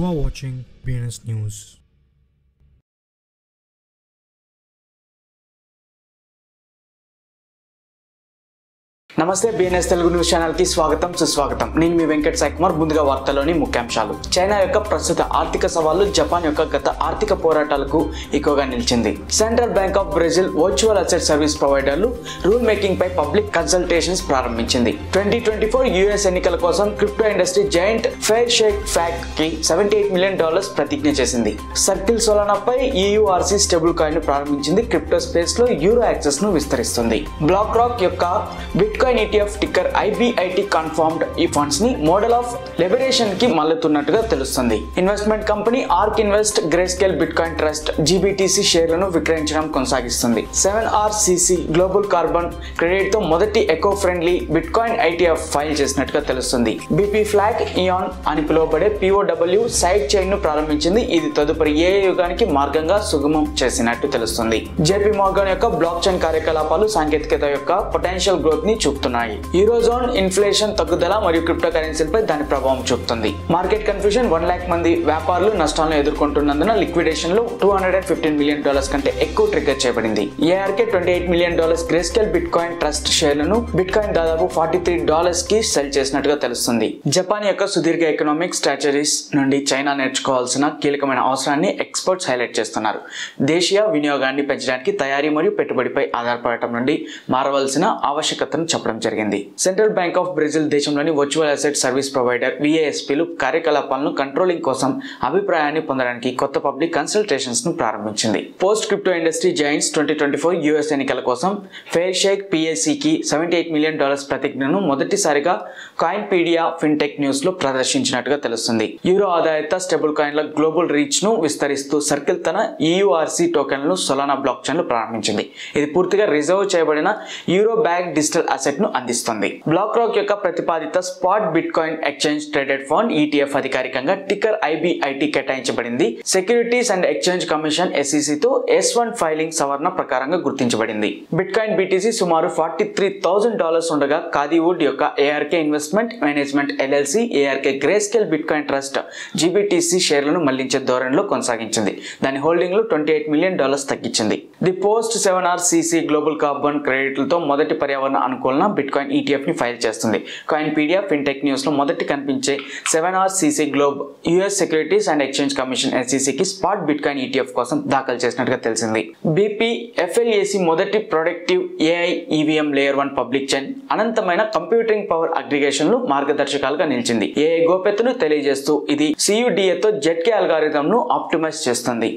You are watching BNS News. నమస్తే BNS Telugu news channel కి స్వాగతం సుస్వాగతం. నేను మీ వెంకట్ సాయి కుమార్. ముందుగా వార్తల్లోని ముఖ్యాంశాలు. చైనా యొక్క ప్రస్తుత ఆర్థిక సవాళ్లు జపాన్ యొక్క గత ఆర్థిక పోరాటాలకు ఎక్కువగా నిలిచింది. Central bank of Brazil virtual asset service ప్రొవైడర్లు రూల్ మేకింగ్ పై పబ్లిక్ కన్సల్టేషన్స్ ప్రారంభించింది. 2024 యుఎస్ ఎన్నికల కోసం crypto industry giant fair shake PAC కి $78 మిలియన్ ప్రతిజ్ఞ చేసింది. సర్కిల్ సోలానా పై EURC స్టేబుల్ కాయిన్ ను ప్రారంభించింది. క్రిప్టో స్పేస్ లో యూరో యాక్సెస్ ను విస్తరిస్తుంది. బ్లాక్ రాక్ యొక్క bitcoin ETF ticker IBIT confirmed ఈ ఫండ్స్ ని మోడల్ ఆఫ్ లిబరేషన్ కి మళ్ళుతున్నట్టుగా తెలుస్తుంది. Investment company Ark Invest Grayscale bitcoin trust GBTC షేర్లను విక్రయించడం కొనసాగిస్తుంది. 7RCC గ్లోబల్ కార్బన్ క్రెడిట్ తో మొదటి eco friendly bitcoin ETF file చేసినట్టుగా తెలుస్తుంది. BP ఫ్లాగ్ ఇయాన్ అని పిలువబడే POW సైడ్ చైన్ ను ప్రారంభించింది. ఇది తదుపరి ఏ యుగానికి మార్గంగా సుగమం చేసినట్టు తెలుస్తుంది. JP Morgan యొక్క బ్లాక్ చైన్ కార్యకలాపాలు సాంకేతికత యొక్క పొటెన్షియల్ గ్రోత్ ని చూపుతున్నాయి. యూరోజోన్ ఇన్ఫ్లేషన్ తగ్గుదల మరియు క్రిప్టో కరెన్సీలపై దాని ప్రభావం చూపుతుంది. మార్కెట్ కన్ఫ్యూజన్ 1 లక్ష మంది వ్యాపారులు నష్టాలను ఎదుర్కొంటున్నందున లిక్విడేషన్ లో $215 మిలియన్ కంటే ఎక్కువ ట్రిగ్గర్ చేయబడింది. ARK $28 million Grayscale bitcoin trust షేర్లను బిట్కాయిన్ దాదాపు $43 కి సెల్ చేసినట్టుగా తెలుస్తుంది. జపాన్ యొక్క సుదీర్ఘ ఎకనామిక్ స్ట్రాటజీస్ నుండి చైనా నేర్చుకోవాల్సిన కీలకమైన అవసరాన్ని ఎక్స్పర్ట్స్ హైలైట్ చేస్తున్నారు. దేశీయ వినియోగాన్ని పెంచడానికి తయారీ మరియు పెట్టుబడిపై ఆధారపడటం నుండి మారవలసిన ఆవశ్యకతను చెప్పడం జరిగింది. సెంట్రల్ బ్యాంక్ ఆఫ్ బ్రెజిల్ దేశంలోని వర్చువల్ అసెట్ సర్వీస్ ప్రొవైడర్ VASPలు కార్యకలాపాలను కంట్రోలింగ్ కోసం అభిప్రాయాన్ని పొందడానికి కొత్త పబ్లిక్ కన్సల్టేషన్స్ ను ప్రారంభించింది. Post crypto industry Giants 2024 US ఎన్నికల కోసం ఫెయిర్ షేక్ PAC కి $78 మిలియన్ ప్రతిజ్ఞను మొదటిసారిగా కాయిన్పీడియా ఫిన్టెక్ న్యూస్ లో ప్రదర్శించినట్టుగా తెలుస్తుంది. యూరో ఆధారిత స్టేబుల్ కాయిన్ల గ్లోబల్ రీచ్ ను విస్తరిస్తూ సర్కిల్ తన EURC టోకెన్లను సోలానా బ్లాక్ చైన్ లో ప్రారంభించింది. ఇది పూర్తిగా రిజర్వ్ చేయబడిన యూరో బ్యాక్ డిజిటల్ అసెట్ ను అందిస్తుంది. బ్లాక్ రాక్ యొక్క ప్రతిపాదిత spot bitcoin exchange traded fund ETF అధికారికంగా టిక్కర్ IBIT కేటాయించబడింది. Securities and exchange commission SEC తో S1 ఫైలింగ్ సవరణ ప్రకారంగా గుర్తించబడింది. బిట్కాయిన్ BTC సుమారు $43,000 ఉండగా కాదీవుడ్ యొక్క ARK investment management LLC ARK Grayscale bitcoin trust GBTC షేర్లను మళ్లించే ధోరణిలో కొనసాగించింది. దాని హోల్డింగ్ లో $28 మిలియన్ తగ్గించింది. The post 7RCC global carbon క్రెడిట్లతో మొదటి పర్యావరణ అనుకూలన బిట్కాయిన్ ETF ని ఫైల్ చేస్తుంది. కాయిన్పీడియా ఫిన్టెక్ న్యూస్ లో మొదటి కనిపించే 7RCC globe US securities and exchange commission SEC కి స్పాట్ బిట్కాయిన్ ETF కోసం దాఖలు చేసినట్టుగా తెలిసింది. BPFLAC మొదటి productive AI EVM layer 1 public chain అనంతమైన కంప్యూటింగ్ పవర్ అగ్రిగేషన్ లో మార్గదర్శకాలుగా నిలిచింది. AI గోప్యతను తెలియజేస్తూ ఇది CUDA తో ZK అల్గారిథం ను ఆప్టిమైజ్ చేస్తుంది.